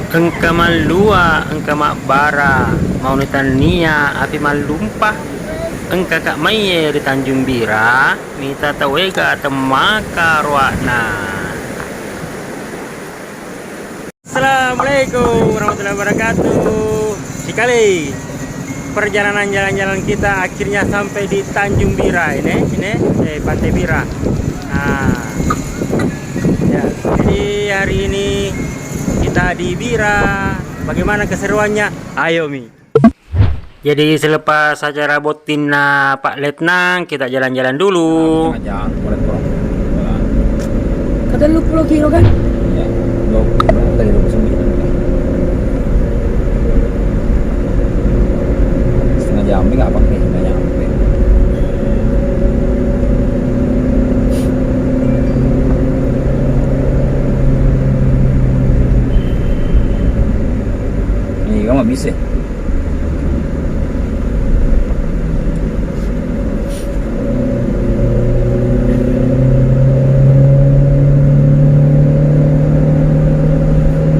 Engka malua, engka mak bara, mau nitania, api malumpah. Engka kak maye di Tanjung Bira, mita tawega temaka ruakna. Assalamualaikum warahmatullahi wabarakatuh. Sekali perjalanan jalan-jalan kita akhirnya sampai di Tanjung Bira ini Pantai Bira. Nah, ya, jadi hari ini kita di Bira. Bagaimana keseruannya? Ayo Mi. Jadi selepas acara botina Pak Letnan, kita jalan-jalan dulu. Kata lu 10 kilo kan? Ya, 20 dari 29 kan. Setengah jam nggak pakai, nggak nyampe. Ini kamu bisa.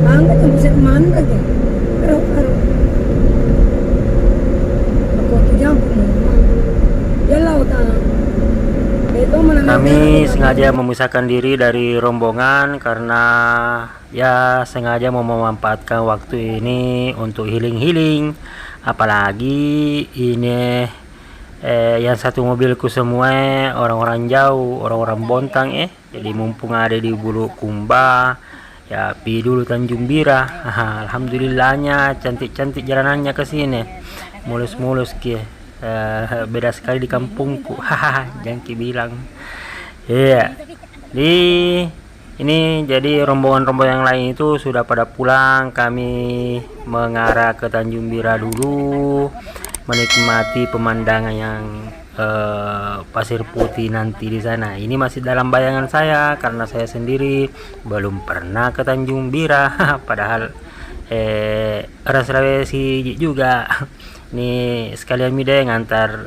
Angkat yang bisa kemana lagi? Aduh. Aku tuh jambut. Ya laut itu mana? Kami sengaja memisahkan diri dari rombongan karena ya sengaja mau memanfaatkan waktu ini untuk healing. Apalagi ini yang satu mobilku semua orang-orang jauh, orang-orang Bontang Jadi mumpung ada di Bulukumba, ya pi dulu Tanjung Bira. Alhamdulillahnya cantik-cantik jalanannya ke sini. Mulus-mulus beda sekali di kampungku. Jangki bilang. Iya. Ini jadi rombongan-rombongan yang lain itu sudah pada pulang. Kami mengarah ke Tanjung Bira dulu, menikmati pemandangan yang pasir putih nanti di sana. Ini masih dalam bayangan saya karena saya sendiri belum pernah ke Tanjung Bira. Padahal orang Sulawesi juga. Ini sekalian mide ngantar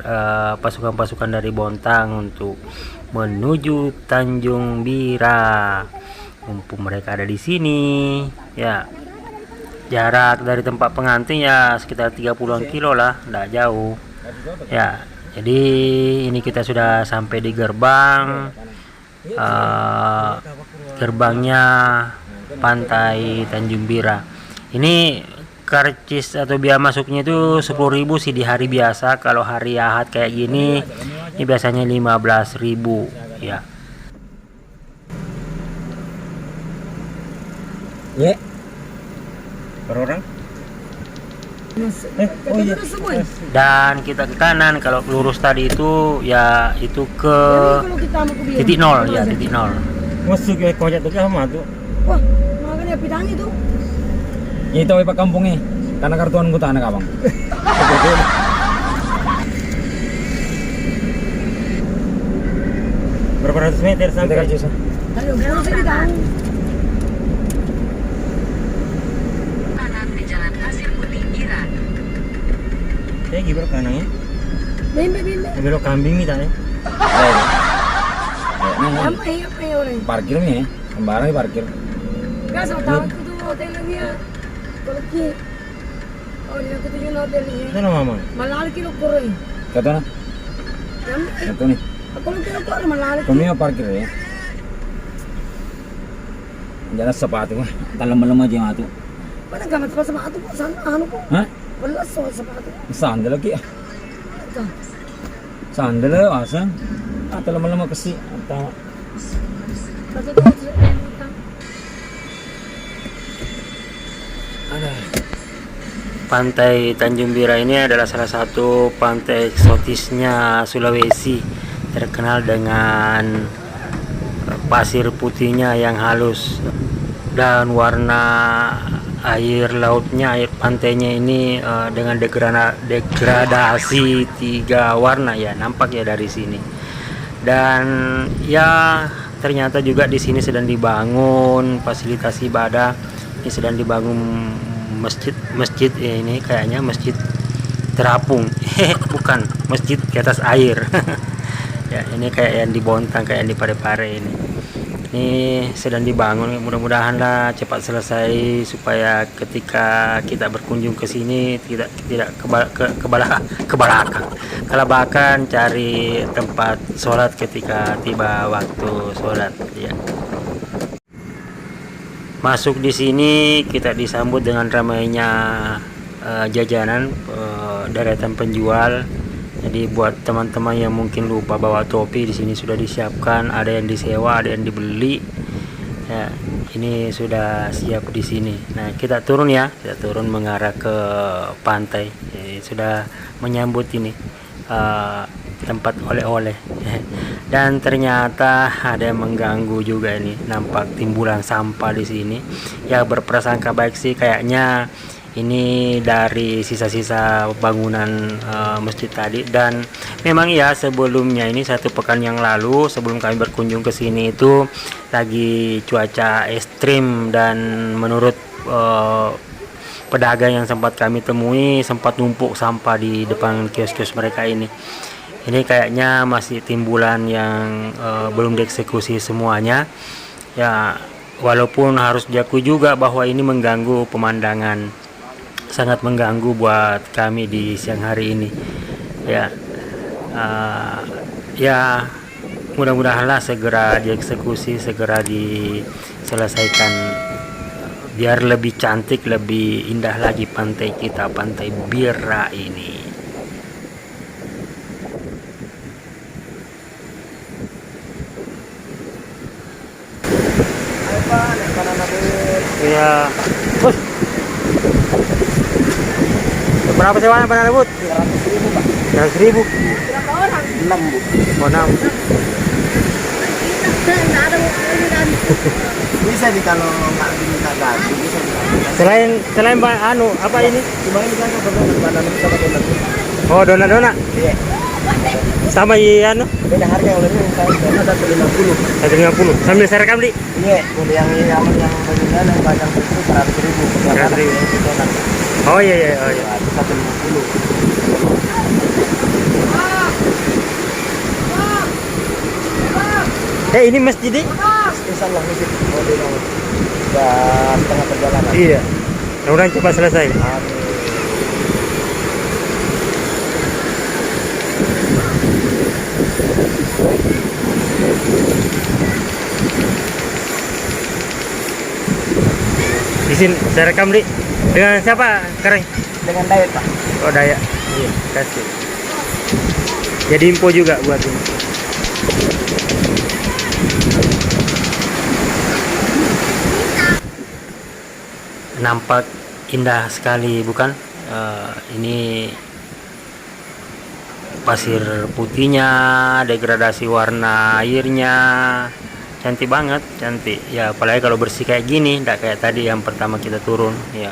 pasukan-pasukan dari Bontang untuk menuju Tanjung Bira. Mumpung mereka ada di sini, ya jarak dari tempat pengantin ya sekitar 30-an kilo lah, tidak jauh. Ya, jadi ini kita sudah sampai di gerbang, gerbangnya Pantai Tanjung Bira. Ini karcis atau biaya masuknya itu 10.000 sih di hari biasa. Kalau hari Ahad kayak gini, ini biasanya 15.000 ya. Ya. Per orang? Oh iya. Dan kita ke kanan, kalau lurus tadi itu ya itu ke titik nol ya, titik nol. Masuk ke kocak tuh sama tuh. Wah, makanya bidang itu. Itu Pak kampungnya. Karena kartuan gua anak abang. Berapa ratus meter sampai? Aduh, kalau saya tahu. Saya gimana kanannya? Bimbe. Belok kambing nih tanya. Apa ya orang? Parkir nih, sembarang parkir. Gak sama tahu tuh hotelnya. Kalau ki, oh dia ketujuh hotelnya. Sana mama. Malal kilo kurang. Kata na? Ito nih. Aku kilo kurang malal. Kami yung parkir ya. Jangan sepatu mah. Talam-talam aja yang atu. Mana gamat pa sama ato po sana ano po? Hah? Wala so sapato. Sandal lagi. Ito. Sandal asan. Talam-talam kasi. Tama. Kasi ito Pantai Tanjung Bira ini adalah salah satu pantai eksotisnya Sulawesi, terkenal dengan pasir putihnya yang halus dan warna air lautnya, air pantainya ini dengan degradasi 3 warna ya, nampak ya dari sini. Dan ya ternyata juga di sini sedang dibangun fasilitas ibadah. Ini sedang dibangun masjid ya, ini kayaknya masjid terapung. Bukan, masjid di atas air. Ya, ini kayak yang di Bontang, kayak yang di Parepare ini. Ini sedang dibangun, mudah-mudahan lah cepat selesai supaya ketika kita berkunjung ke sini tidak kelabakan cari tempat sholat ketika tiba waktu sholat ya. Masuk di sini kita disambut dengan ramainya jajanan, deretan penjual. Jadi buat teman-teman yang mungkin lupa bawa topi, di sini sudah disiapkan, ada yang disewa, ada yang dibeli. Ya, ini sudah siap di sini. Nah, kita turun ya, kita turun mengarah ke pantai. Jadi, sudah menyambut ini tempat oleh-oleh. Dan ternyata ada yang mengganggu juga ini, nampak timbulan sampah di sini. Ya berprasangka baik sih, kayaknya ini dari sisa-sisa bangunan masjid tadi. Dan memang ya sebelumnya ini 1 pekan yang lalu sebelum kami berkunjung ke sini itu lagi cuaca ekstrim, dan menurut pedagang yang sempat kami temui sempat numpuk sampah di depan kios-kios mereka ini. Ini kayaknya masih timbulan yang belum dieksekusi semuanya ya, walaupun harus diakui juga bahwa ini mengganggu pemandangan, sangat mengganggu buat kami di siang hari ini ya. Ya mudah-mudahanlah segera dieksekusi, segera diselesaikan biar lebih cantik, lebih indah lagi pantai kita, Pantai Bira ini. Ya, berapa sewanya banana boat? 300.000 Pak. 100.000. Berapa orang? 6 Bu. Oh, 6. Nggak ada ini kan. Bisa kalau nggak diminta gaji bisa Selain apa ini? Cuma ini kan badan sama donat. Oh, dona-dona. Iya. Sama Beda harga yang lebih donat 150. 150. Sambil saya rekam di. Iya, yang bagian yang banyak itu 100.000. 100.000. Donat. Oh iya. Itu 150. Ini masjid di? Insya Allah masjid sudah setengah perjalanan. Iya. Mudah-mudahan cepat selesai. Amin. Di sini saya rekam di. Dengan siapa Kareng? Dengan Dayat Pak. Oh, Daya. Iya, kasih. Jadi info juga buat ini. Nampak indah sekali bukan? Ini pasir putihnya, degradasi warna airnya, cantik banget, cantik ya. Apalagi kalau bersih kayak gini, tidak kayak tadi yang pertama kita turun ya.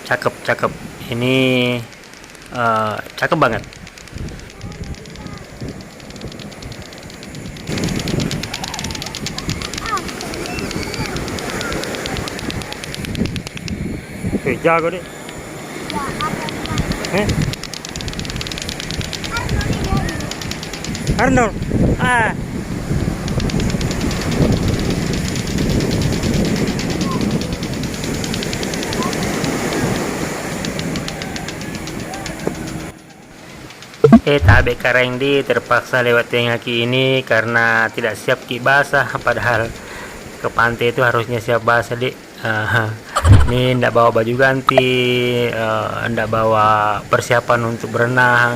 Cakep ini, cakep banget. Jago deh. Arnold. Tabe Kareng di terpaksa lewat yang kaki ini karena tidak siap ki basah, padahal ke pantai itu harusnya siap basah dik. Ini ndak bawa baju ganti, ndak bawa persiapan untuk berenang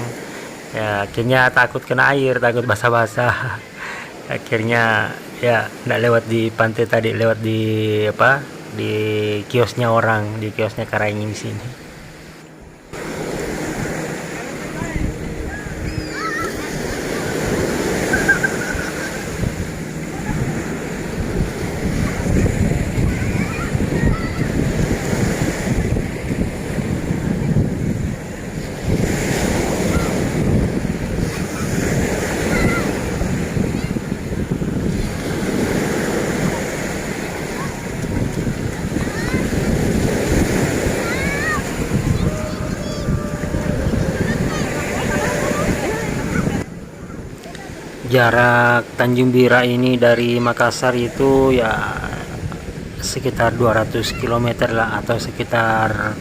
ya, akhirnya takut kena air, takut basah-basah. Akhirnya ya ndak lewat di pantai tadi, lewat di di kiosnya orang, di kiosnya Kareng di sini. jarak Tanjung Bira ini dari Makassar itu ya sekitar 200 km lah, atau sekitar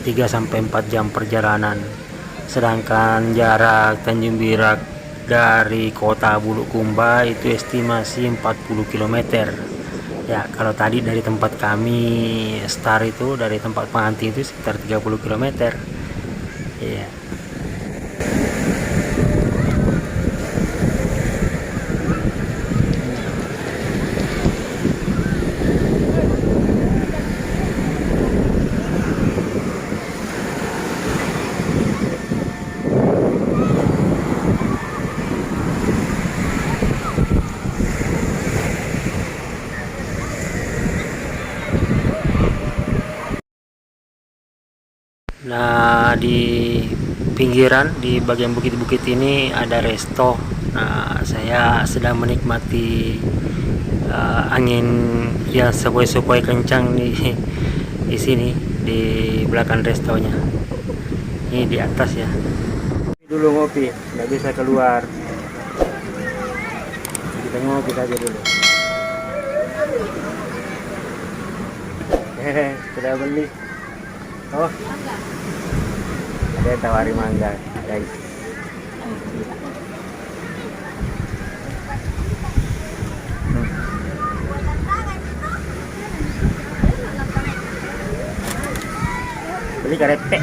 3-4 jam perjalanan. Sedangkan jarak Tanjung Bira dari kota Bulukumba itu estimasi 40 km. Ya, kalau tadi dari tempat kami start itu, dari tempat pengantin itu sekitar 30 km. Ya. Nah, di pinggiran di bagian bukit-bukit ini ada resto. Nah, saya sedang menikmati angin yang sepoi-sepoi kencang di sini, di belakang restonya. Ini di atas ya. Dulu ngopi, nggak bisa keluar. Kita ngopi saja dulu. Sudah beli. Oh, ada yang tawari mangga, guys. Beli karete.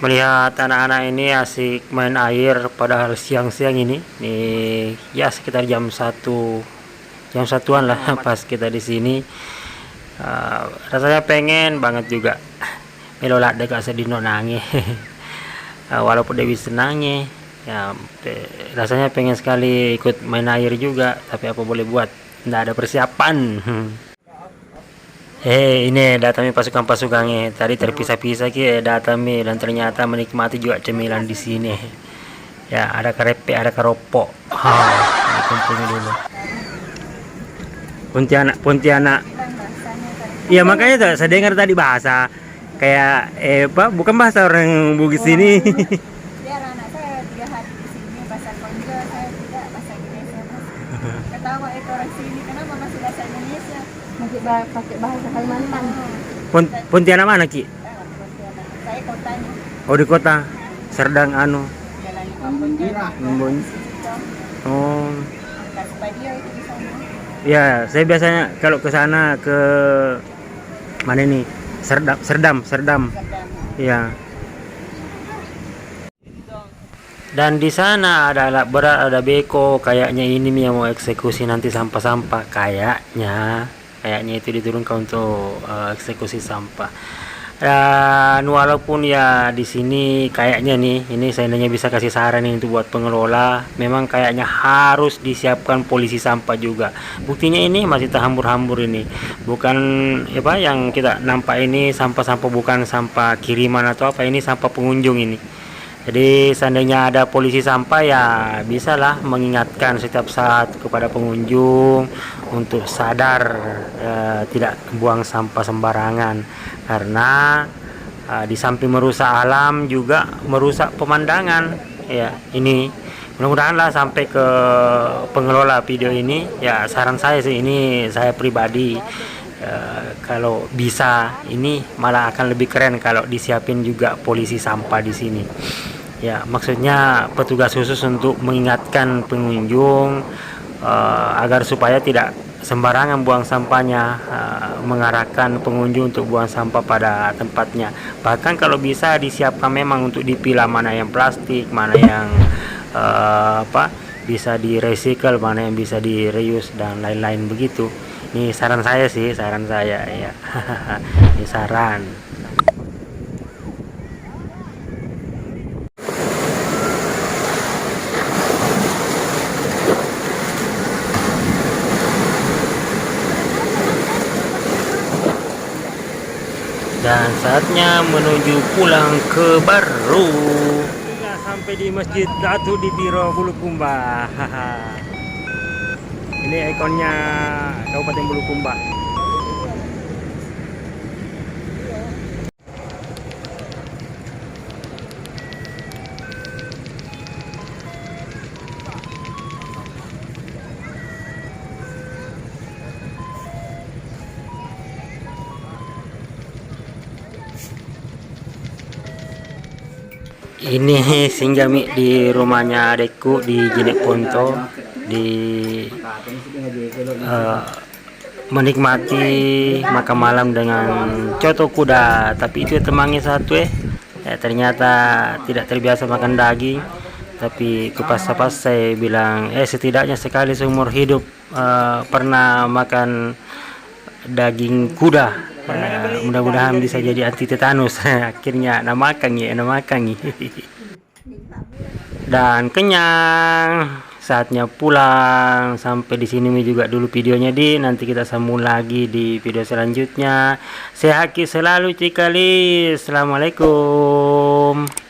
Melihat anak-anak ini asik main air padahal siang-siang ini. Nih, ya sekitar jam 1-an lah pas kita di sini. Rasanya pengen banget juga melolak dekat sedino nangis. Walaupun Dewi senangnya ya, rasanya pengen sekali ikut main air juga, tapi apa boleh buat, nggak ada persiapan. Ini datami pasukan-pasukannya tadi terpisah-pisah datami, dan ternyata menikmati juga cemilan di sini. Ya, ada karepe, ada karopok. Kumpulnya dulu. Pontianak. Iya, makanya tuh saya dengar tadi bahasa kayak bukan bahasa orang Bugis sini. Biar anak saya 3 hari di sini bahasa Konjo, saya tidak bahasa Indonesia. Ketawa itu orang sini, kenapa masih bahasa Indonesia? Masih pakai bahasa Kalimantan. Pontianak mana, Ki? Saya kotanya. Oh, di kota Serdang Jalan Pontianak. Ambon. Oh. Angkat Spadio itu di sana. Ya, saya biasanya kalau ke sana ke mana nih? Serdam. Iya. Dan di sana ada alat berat, ada beko, kayaknya ini yang mau eksekusi nanti sampah-sampah, kayaknya itu diturunkan untuk eksekusi sampah. Dan walaupun ya di sini kayaknya nih, ini saya hanya bisa kasih saran nih untuk buat pengelola, memang kayaknya harus disiapkan polisi sampah juga. Buktinya ini masih terhambur-hambur ini, bukan yang kita nampak ini sampah-sampah, bukan sampah kiriman atau apa, ini sampah pengunjung ini. Jadi seandainya ada polisi sampah ya bisalah mengingatkan setiap saat kepada pengunjung untuk sadar tidak buang sampah sembarangan, karena di samping merusak alam juga merusak pemandangan. Ya, ini mudah-mudahan lah sampai ke pengelola video ini. Ya, saran saya sih, ini saya pribadi, kalau bisa ini malah akan lebih keren kalau disiapin juga polisi sampah di sini. Ya, maksudnya petugas khusus untuk mengingatkan pengunjung agar supaya tidak sembarangan buang sampahnya, mengarahkan pengunjung untuk buang sampah pada tempatnya. Bahkan kalau bisa disiapkan memang untuk dipilah mana yang plastik, mana yang bisa di-recycle, mana yang bisa di-reuse dan lain-lain begitu. Ini saran saya sih, saran saya ya. Ini saran. Dan saatnya menuju pulang ke Baru. Kita sampai di Masjid Datu di Biro Bulukumba. Ini ikonnya Kabupaten Bulukumba. Ini singgah Mi di rumahnya adekku di Jenek Ponto, di menikmati makan malam dengan coto kuda. Tapi itu temannya satu ternyata tidak terbiasa makan daging. Tapi kupas-pas saya bilang setidaknya sekali seumur hidup pernah makan daging kuda. Mudah-mudahan bisa jadi anti tetanus. Akhirnya namakan ya. Dan kenyang, saatnya pulang. Sampai di sini juga dulu videonya nanti kita sambung lagi di video selanjutnya. Sehat selalu Cikali. Assalamualaikum.